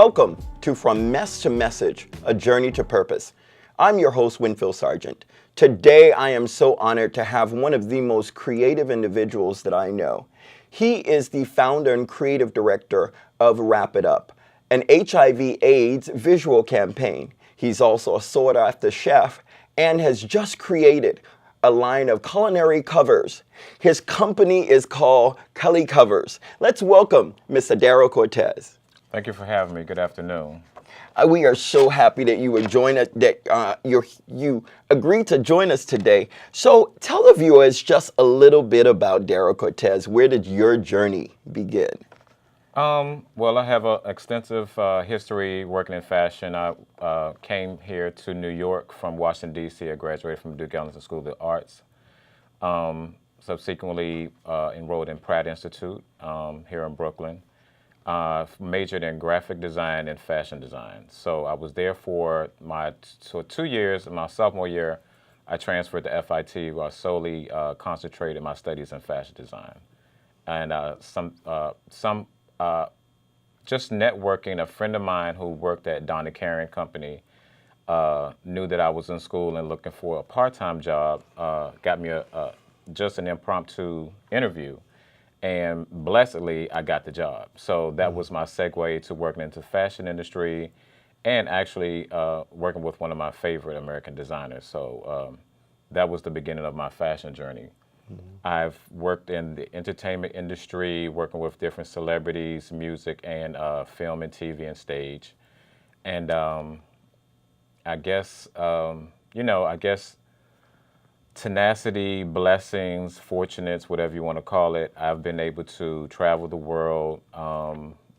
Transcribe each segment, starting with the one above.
Welcome to From Mess to Message, a journey to purpose. I'm your host, Winfield Sargent. Today, I am so honored to have one of the most creative individuals that I know. He is the founder and creative director of Wrap It Up, an HIV/AIDS visual campaign. He's also a sought-after chef and has just created a line of culinary covers. His company is called Culi Covers. Let's welcome Mr. Darrel Cortez. Thank you for having me. Good afternoon. We are so happy that you would join us, that you agreed to join us today. So tell the viewers just a little bit about Darrel Cortez. Where did your journey begin? Well, I have an extensive history working in fashion. I came here to New York from Washington, D.C. I graduated from Duke Ellington School of the Arts. Subsequently enrolled in Pratt Institute here in Brooklyn. Majored in graphic design and fashion design. So I was there for 2 years. In my sophomore year, I transferred to FIT, where I solely concentrated my studies in fashion design. And just networking, a friend of mine who worked at Donna Karan Company knew that I was in school and looking for a part-time job, got me just an impromptu interview. And blessedly, I got the job. So that was my segue to working into the fashion industry and actually working with one of my favorite American designers. So that was the beginning of my fashion journey. I've worked in the entertainment industry, working with different celebrities, music, and film and TV and stage. And I guess tenacity, blessings, fortunates, whatever you want to call it. I've been able to travel the world,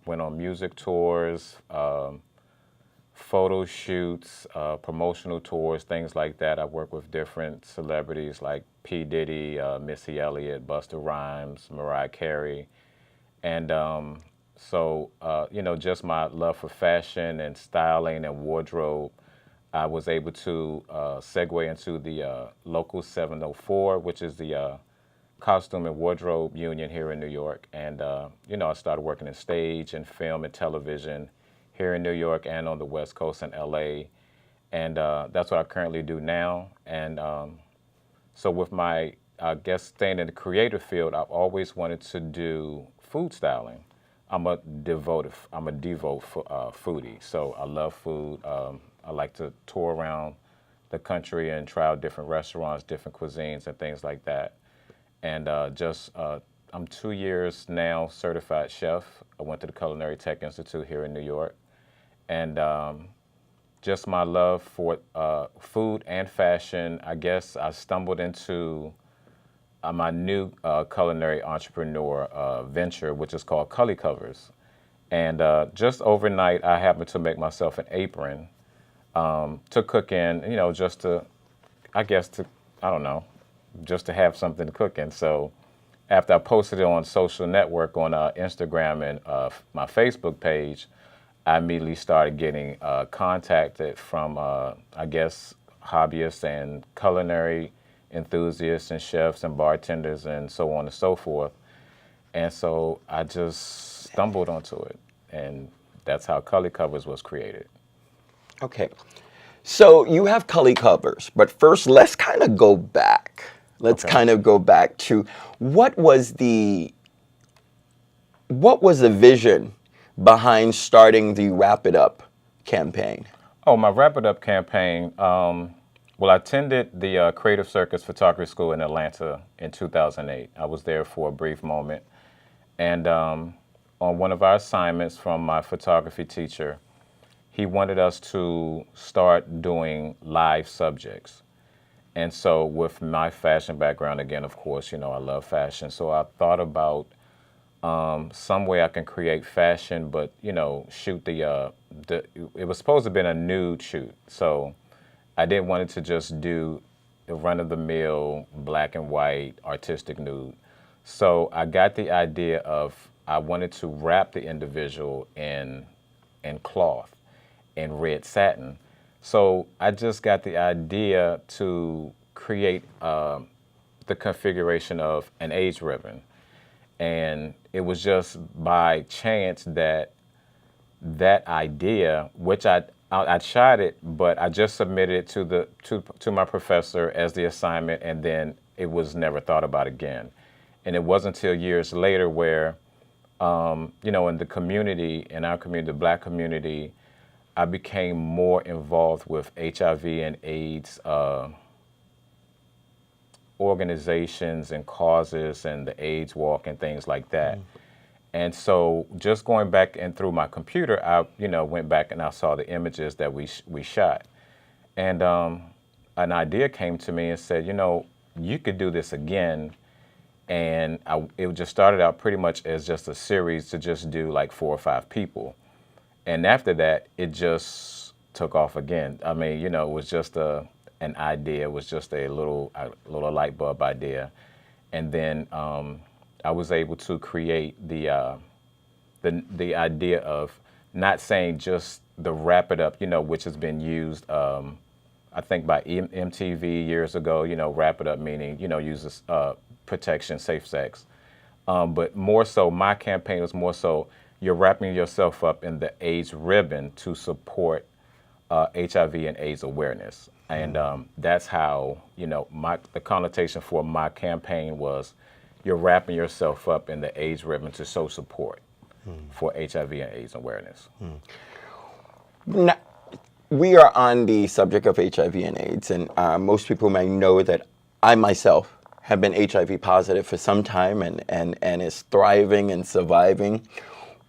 went on music tours, photo shoots, promotional tours, things like that. I work with different celebrities like P. Diddy, Missy Elliott, Busta Rhymes, Mariah Carey. And just my love for fashion and styling and wardrobe, I was able to segue into the local 704, which is the costume and wardrobe union here in New York. And, I started working in stage and film and television here in New York and on the West Coast in LA. And that's what I currently do now. And so with my, staying in the creative field, I've always wanted to do food styling. I'm a devout foodie, so I love food. I like to tour around the country and try out different restaurants, different cuisines, and things like that. And I'm 2 years now certified chef. I went to the Culinary Tech Institute here in New York. And just my love for food and fashion, I guess I stumbled into my new culinary entrepreneur venture, which is called Culi Covers. And just overnight, I happened to make myself an apron to cook in, just to have something to cook in. So after I posted it on social network on Instagram and my Facebook page, I immediately started getting contacted from, hobbyists and culinary enthusiasts and chefs and bartenders and so on and so forth. And so I just stumbled onto it. And that's how Culi Covers was created. Okay, so you have Culi Covers, but first let's kind of go back. Let's kind of go back to what was the vision behind starting the Wrap It Up campaign? Oh, my Wrap It Up campaign, I attended the Creative Circus Photography School in Atlanta in 2008. I was there for a brief moment. And on one of our assignments from my photography teacher, he wanted us to start doing live subjects. And so with my fashion background, again, of course, I love fashion. So I thought about some way I can create fashion, but, shoot it was supposed to have been a nude shoot. So I didn't want it to just do the run-of-the-mill black and white artistic nude. So I got the idea of I wanted to wrap the individual in cloth, in red satin. So I just got the idea to create the configuration of an AIDS ribbon. And it was just by chance that that idea, which I tried it, but I just submitted it to my professor as the assignment, and then it was never thought about again. And it wasn't until years later where, in the community, in our community, the Black community, I became more involved with HIV and AIDS organizations and causes and the AIDS walk and things like that. And so just going back and through my computer, I, went back and I saw the images that we shot. And an idea came to me and said, you could do this again. And it just started out pretty much as just a series to just do like 4 or 5 people. And after that, it just took off again. I mean, it was just an idea. It was just a little light bulb idea. And then I was able to create the idea of not saying just the wrap it up, which has been used, I think by MTV years ago, wrap it up meaning, uses protection, safe sex. But more so, my campaign was more so you're wrapping yourself up in the AIDS ribbon to support HIV and AIDS awareness. And that's how, the connotation for my campaign was you're wrapping yourself up in the AIDS ribbon to show support for HIV and AIDS awareness. Now, we are on the subject of HIV and AIDS, and most people may know that I myself have been HIV positive for some time and is thriving and surviving.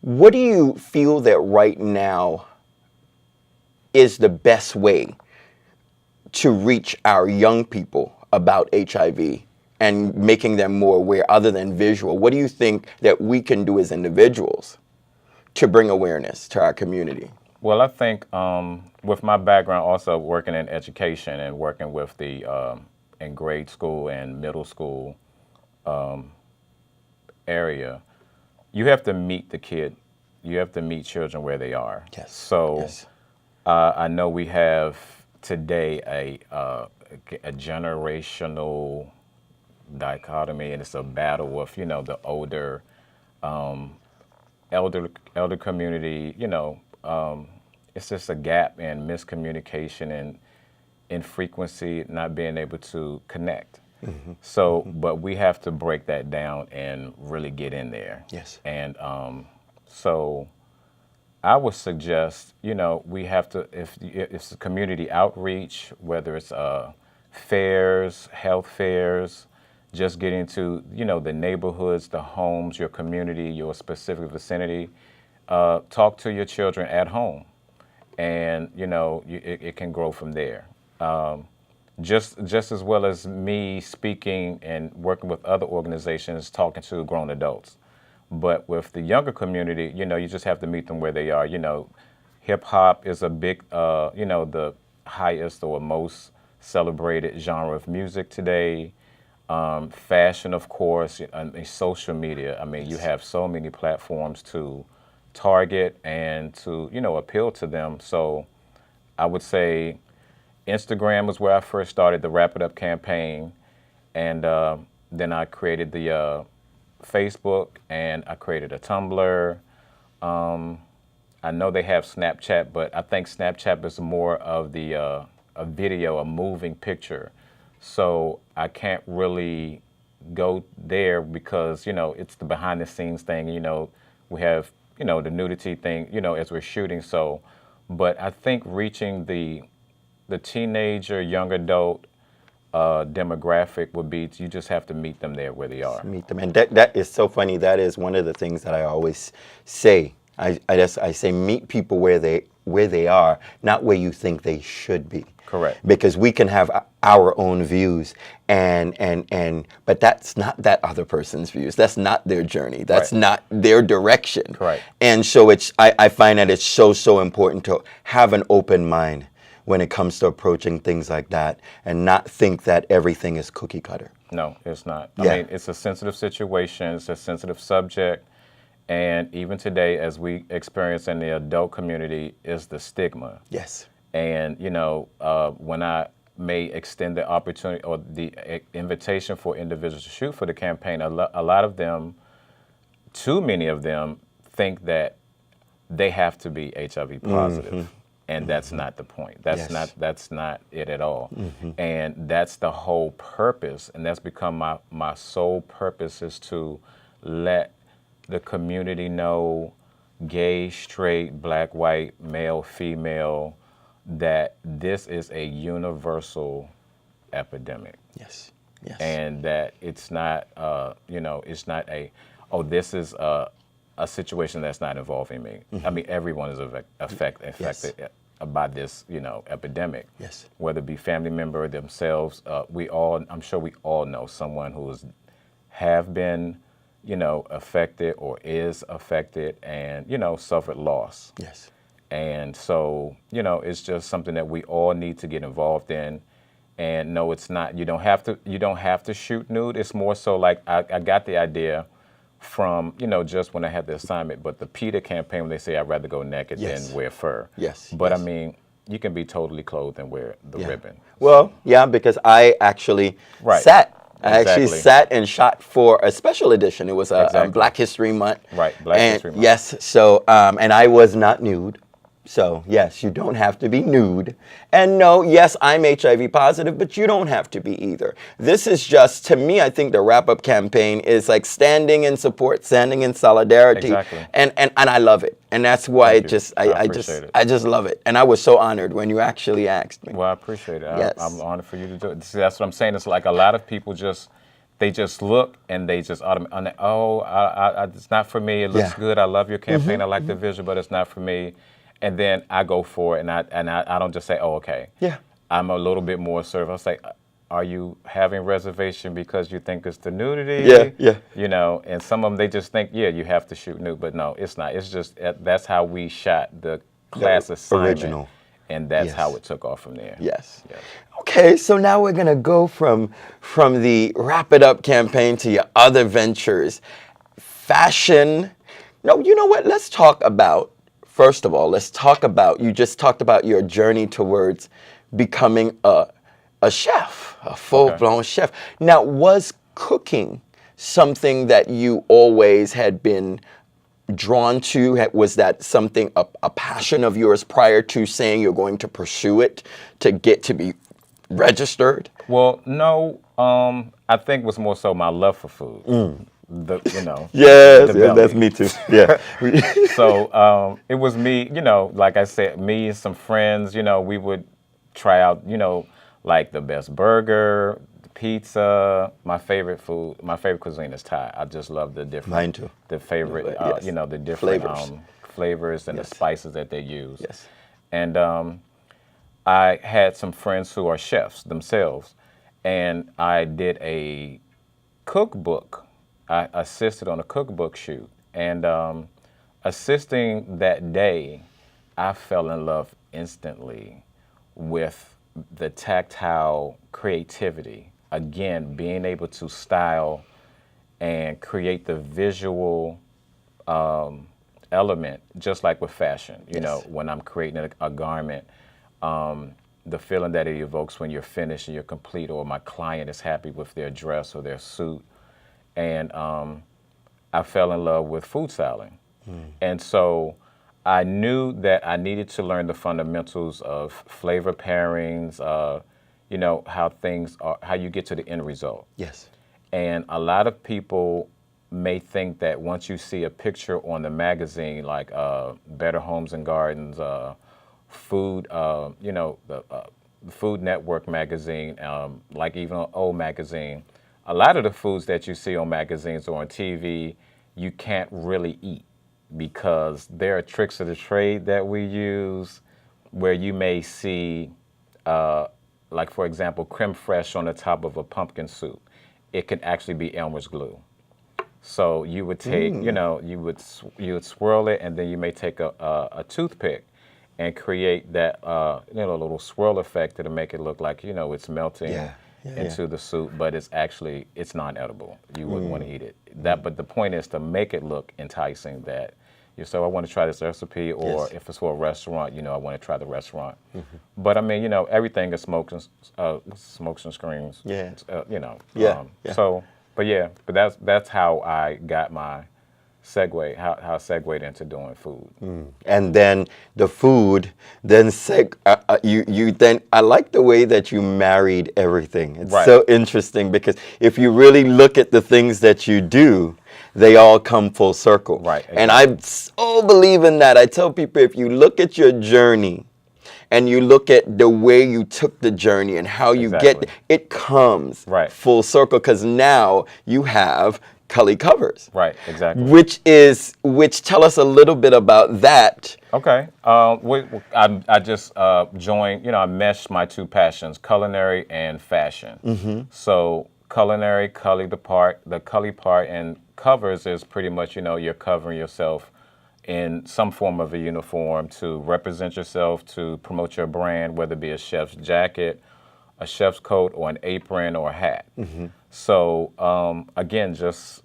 What do you feel that right now is the best way to reach our young people about HIV and making them more aware other than visual? What do you think that we can do as individuals to bring awareness to our community? Well, I think with my background also working in education and working with the in grade school and middle school area, you have to meet the kid. You have to meet children where they are. Yes. So yes. I know we have today a generational dichotomy, and it's a battle with the older elder community. It's just a gap in miscommunication and in frequency, not being able to connect. Mm-hmm. So, but we have to break that down and really get in there. Yes. And so I would suggest, we have to, if it's community outreach, whether it's fairs, health fairs, just getting to, the neighborhoods, the homes, your community, your specific vicinity, talk to your children at home. And, it can grow from there. Just as well as me speaking and working with other organizations, talking to grown adults. But with the younger community, you just have to meet them where they are. Hip hop is a big, the highest or most celebrated genre of music today. Fashion, of course, and social media. I mean, you have so many platforms to target and to, appeal to them. So I would say Instagram was where I first started the Wrap It Up campaign. And then I created the Facebook, and I created a Tumblr. I know they have Snapchat, but I think Snapchat is more of the a video, a moving picture. So I can't really go there because, it's the behind the scenes thing. We have, the nudity thing, as we're shooting. So, but I think reaching the teenager, young adult demographic would be you just have to meet them there where they are. Meet them, and that is so funny. That is one of the things that I always say. I say meet people where they are, not where you think they should be. Correct. Because we can have our own views, but that's not that other person's views. That's not their journey. That's right. not their direction. Correct. And so I find that it's so important to have an open mind when it comes to approaching things like that, and not think that everything is cookie cutter. No, it's not. Yeah. I mean, it's a sensitive situation. It's a sensitive subject. And even today, as we experience in the adult community, is the stigma. Yes. And, when I may extend the opportunity or the invitation for individuals to shoot for the campaign, a lot of them, too many of them, think that they have to be HIV positive. And that's not the point. That's Yes. that's not it at all. And that's the whole purpose. And that's become my sole purpose, is to let the community know, gay, straight, black, white, male, female, that this is a universal epidemic. Yes. Yes. And that it's not, it's not this is a situation that's not involving me. I mean, everyone is affected by this, epidemic. Yes. Whether it be family member themselves, I'm sure we all know someone who have been, affected or is affected and, suffered loss. Yes. And so, it's just something that we all need to get involved in. And no, it's not. You don't have to shoot nude. It's more so like I got the idea from, just when I had the assignment, but the PETA campaign, when they say I'd rather go naked than wear fur. Yes. But yes. I mean, you can be totally clothed and wear the ribbon. Well, yeah, because I actually sat. I actually sat and shot for a special edition. It was a Black History Month. Right, Black History Month. Yes, so, and I was not nude. So, yes, you don't have to be nude. And no, yes, I'm HIV positive, but you don't have to be either. This is just, to me, I think the wrap-up campaign is like standing in support, standing in solidarity. Exactly. And I love it. And that's why I just love it. And I was so honored when you actually asked me. Well, I appreciate it. Yes. I'm honored for you to do it. See, that's what I'm saying. It's like a lot of people they just look and they just automatically, it's not for me. It looks good. I love your campaign. I like the vision, but it's not for me. And then I go for it, and I don't just say, oh, okay. Yeah. I'm a little bit more assertive. I say, are you having reservation because you think it's the nudity? Yeah. And some of them, they just think, you have to shoot nude. But no, it's not. It's just, that's how we shot the class assignment. Original. And that's how it took off from there. Yes. Okay, so now we're going to go from the Wrap It Up campaign to your other ventures. Fashion. No, you know what? Let's talk about, first of all, you just talked about your journey towards becoming a chef, a full-blown chef. Now, was cooking something that you always had been drawn to? Was that something, a passion of yours prior to saying you're going to pursue it to get to be registered? Well, no, I think it was more so my love for food. Yes, that's me too. Yeah. So it was me, like I said, me and some friends, we would try out, like the best burger, pizza. My favorite cuisine is Thai. I just love the different. Mine too. The favorite, the different flavors and the spices that they use. Yes. And I had some friends who are chefs themselves, and I did a cookbook. I assisted on a cookbook shoot, and assisting that day, I fell in love instantly with the tactile creativity. Again, being able to style and create the visual element, just like with fashion. When I'm creating a garment, the feeling that it evokes when you're finished and you're complete, or my client is happy with their dress or their suit. And I fell in love with food styling. And so I knew that I needed to learn the fundamentals of flavor pairings, how things are, how you get to the end result. Yes. And a lot of people may think that once you see a picture on the magazine, like Better Homes and Gardens, Food, the Food Network magazine, like even O magazine, a lot of the foods that you see on magazines or on TV, you can't really eat because there are tricks of the trade that we use where you may see, like for example, creme fraiche on the top of a pumpkin soup. It could actually be Elmer's glue. So you would take, you would swirl it, and then you may take a toothpick and create that, little swirl effect to make it look like, it's melting. Into the soup, but it's non-edible. You wouldn't want to eat it. But the point is to make it look enticing, that I want to try this recipe, or if it's for a restaurant, I want to try the restaurant. But I mean, everything is smokes and screens. Yeah. So, but that's how I got my how I segued into doing food. And then the food, then you then I like the way that you married everything. It's Right. so interesting because if you really look at the things that you do, they all come full circle. Right, And I so believe in that. I tell people if you look at your journey and you look at the way you took the journey and how you Exactly. get it comes Right. full circle because now you have Culi Covers. Right, exactly. Which tell us a little bit about that. Okay. I just joined, I meshed my two passions, culinary and fashion. So culinary, the Culi part, and covers is pretty much, you're covering yourself in some form of a uniform to represent yourself, to promote your brand, whether it be a chef's jacket, a chef's coat, or an apron or a hat. So again, just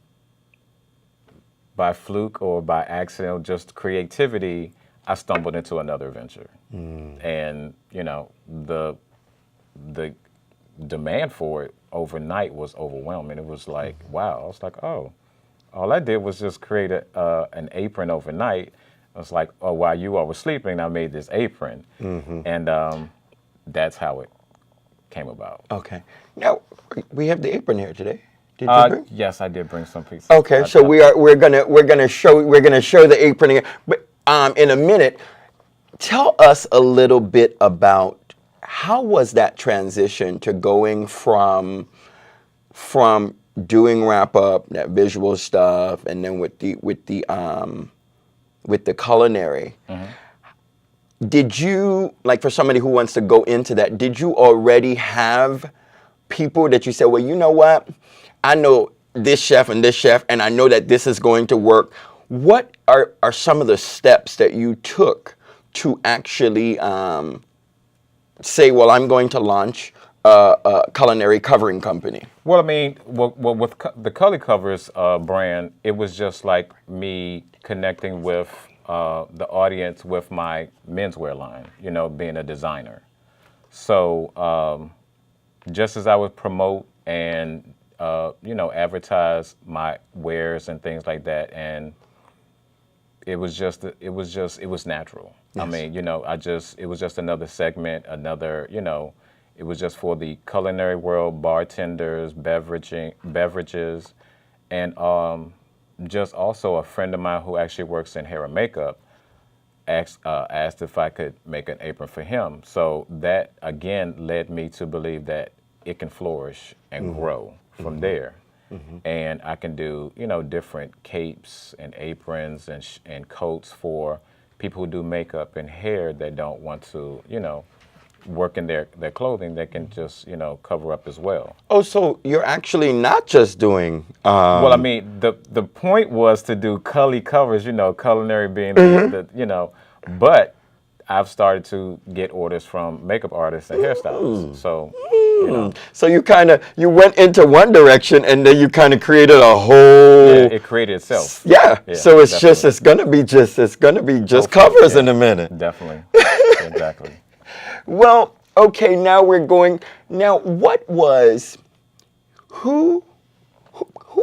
by fluke or by accident, just creativity, I stumbled into another venture. And, the demand for it overnight was overwhelming. It was like, wow. I was like, oh, all I did was just create an apron overnight. I was like, oh, while you all were sleeping, I made this apron. And that's how it came about. Okay. Now we have the apron here today. Did you bring? Yes, I did bring some pieces. Okay, so we're gonna show the apron here. But in a minute, tell us a little bit about how was that transition to going from doing wrap up, that visual stuff, and then with the culinary. Did you, like, for somebody who wants to go into that, did you already have people that you said, well, you know what? I know this chef, and I know that this is going to work. What are some of the steps that you took to actually say, well, I'm going to launch a culinary covering company? Well, I mean, with the Culi Covers brand, it was just like me connecting with the audience with my menswear line, being a designer. So just as I would promote and, advertise my wares and things like that, and it was natural. Yes. I mean, it was just another segment, it was just for the culinary world, bartenders, beverages, and just also a friend of mine who actually works in hair and makeup asked if I could make an apron for him. So that, again, led me to believe that it can flourish and grow from there. And I can do, different capes and aprons and coats for people who do makeup and hair that don't want to, work in their clothing, that can just, cover up as well. Oh, so you're actually not just doing... Well, I mean, the point was to do Culi Covers, culinary being the but I've started to get orders from makeup artists and hairstylists. So, So you went into one direction and then you kind of created a whole... Yeah, it created itself. Yeah. So it's definitely. it's gonna be just covers in a minute. Definitely. Exactly. Well, okay, now who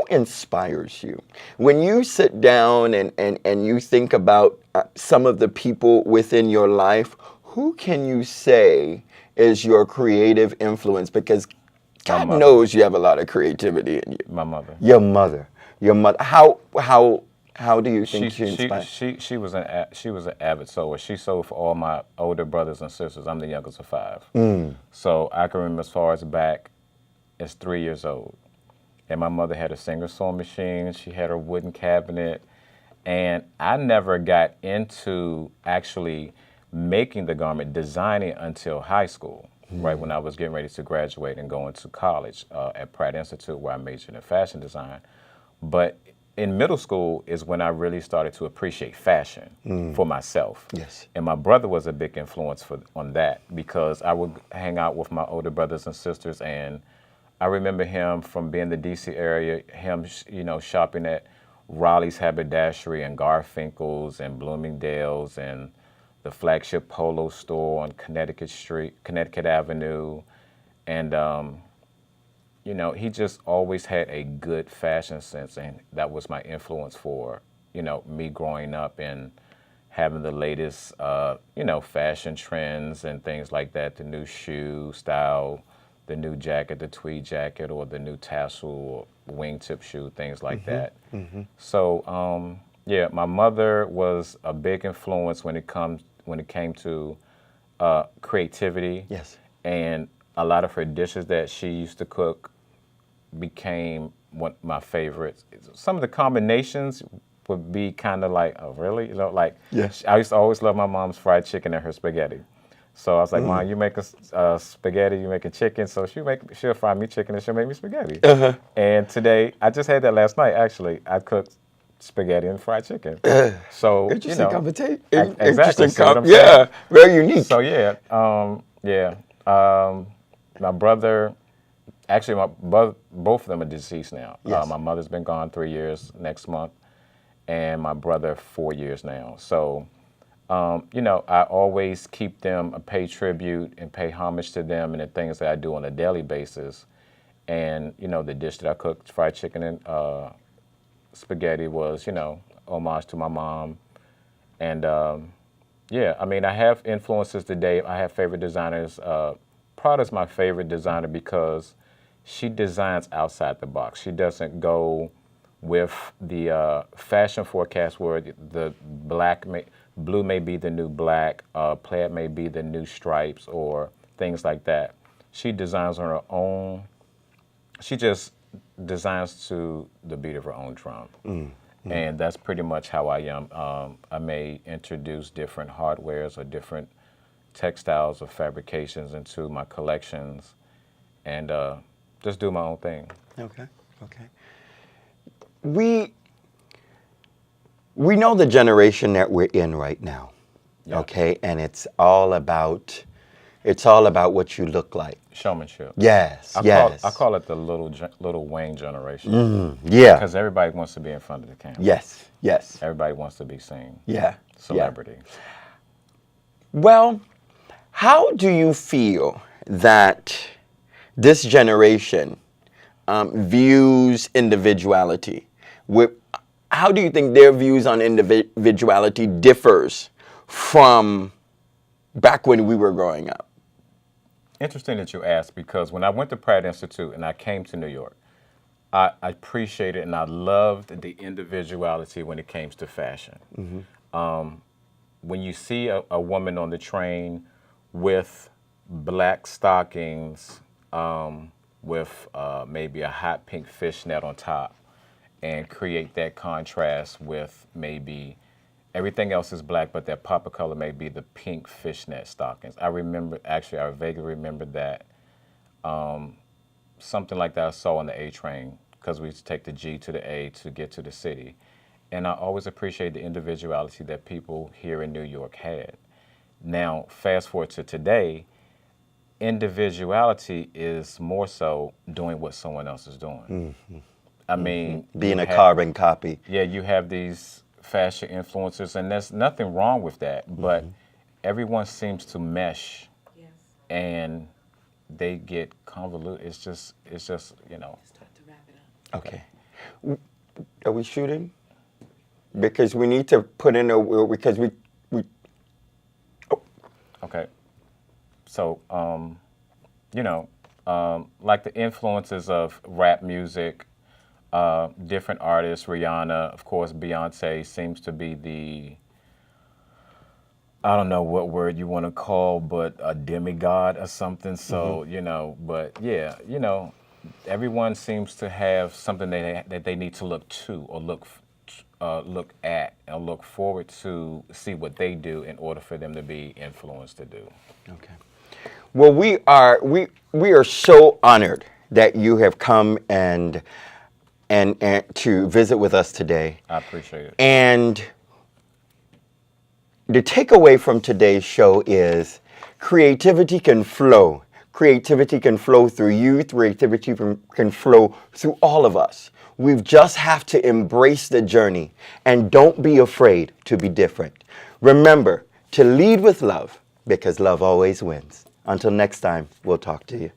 inspires you? When you sit down and you think about some of the people within your life, who can you say is your creative influence? Because God knows you have a lot of creativity in you. My mother. Your mother. How do you think she inspired? She was an avid sewer. She sewed for all my older brothers and sisters. I'm the youngest of 5. So I can remember as far as back as 3 years old. And my mother had a Singer sewing machine. She had her wooden cabinet. And I never got into actually making the garment, designing until high school, right when I was getting ready to graduate and go into college at Pratt Institute, where I majored in fashion design. But in middle school is when I really started to appreciate fashion for myself. Yes. And my brother was a big influence on that, because I would hang out with my older brothers and sisters, and I remember him from being in the DC area, him, shopping at Raleigh's Haberdashery and Garfinkel's and Bloomingdale's and the flagship Polo store on Connecticut Avenue. And, he just always had a good fashion sense, and that was my influence for me growing up and having the latest, fashion trends and things like that, the new shoe style, the new jacket, the tweed jacket, or the new tassel or wingtip shoe, things like that. So, my mother was a big influence when it came to creativity. Yes. And a lot of her dishes that she used to cook became one of my favorites. Some of the combinations would be kind of like, oh, really? Yes. I used to always love my mom's fried chicken and her spaghetti. So I was like, Mom, you make a spaghetti, you make a chicken, so she'll fry me chicken and she'll make me spaghetti. And today, I just had that last night, actually. I cooked spaghetti and fried chicken. So, Interesting combination. Exactly. Yeah, very unique. So, my brother, actually, both of them are deceased now. Yes. My mother's been gone 3 years next month, and my brother 4 years now. So, I always keep them, pay tribute and pay homage to them and the things that I do on a daily basis. And, the dish that I cooked, fried chicken and spaghetti, was, homage to my mom. And, I have influences today. I have favorite designers. Prada's my favorite designer because she designs outside the box. She doesn't go with the fashion forecast where the blue may be the new black, plaid may be the new stripes, or things like that. She designs on her own. She just designs to the beat of her own drum. And that's pretty much how I am. I may introduce different hardwares or different textiles or fabrications into my collections and just do my own thing. Okay. We know the generation that we're in right now, okay? And it's all about what you look like. Showmanship. Yes, I call it the little Wayne generation. Yeah. Because everybody wants to be in front of the camera. Yes. Everybody wants to be seen. Yeah. Celebrity. Yeah. Well, how do you feel that this generation views individuality? How do you think their views on individuality differs from back when we were growing up? Interesting that you asked, because when I went to Pratt Institute and I came to New York, I appreciated and I loved the individuality when it came to fashion. When you see a woman on the train with black stockings, with maybe a hot pink fishnet on top, and create that contrast with maybe everything else is black, but that pop of color may be the pink fishnet stockings. I vaguely remember that. Something like that I saw on the A train, because we used to take the G to the A to get to the city. And I always appreciate the individuality that people here in New York had. Now, fast forward to today, individuality is more so doing what someone else is doing. I mean, being a carbon copy. Yeah, you have these fashion influencers, and there's nothing wrong with that, but everyone seems to mesh, and they get convoluted. It's just, It's time to wrap it up. Okay. Are we shooting? Because we need to put in because we. Okay. So, like the influences of rap music, different artists, Rihanna, of course, Beyonce seems to be I don't know what word you want to call, but a demigod or something. So, everyone seems to have something that they need to look to or look at and look forward to see what they do in order for them to be influenced to do. Okay. Well, we are so honored that you have come and to visit with us today. I appreciate it. And the takeaway from today's show is creativity can flow. Creativity can flow through you. Creativity can flow through all of us. We just have to embrace the journey and don't be afraid to be different. Remember to lead with love, because love always wins. Until next time, we'll talk to you.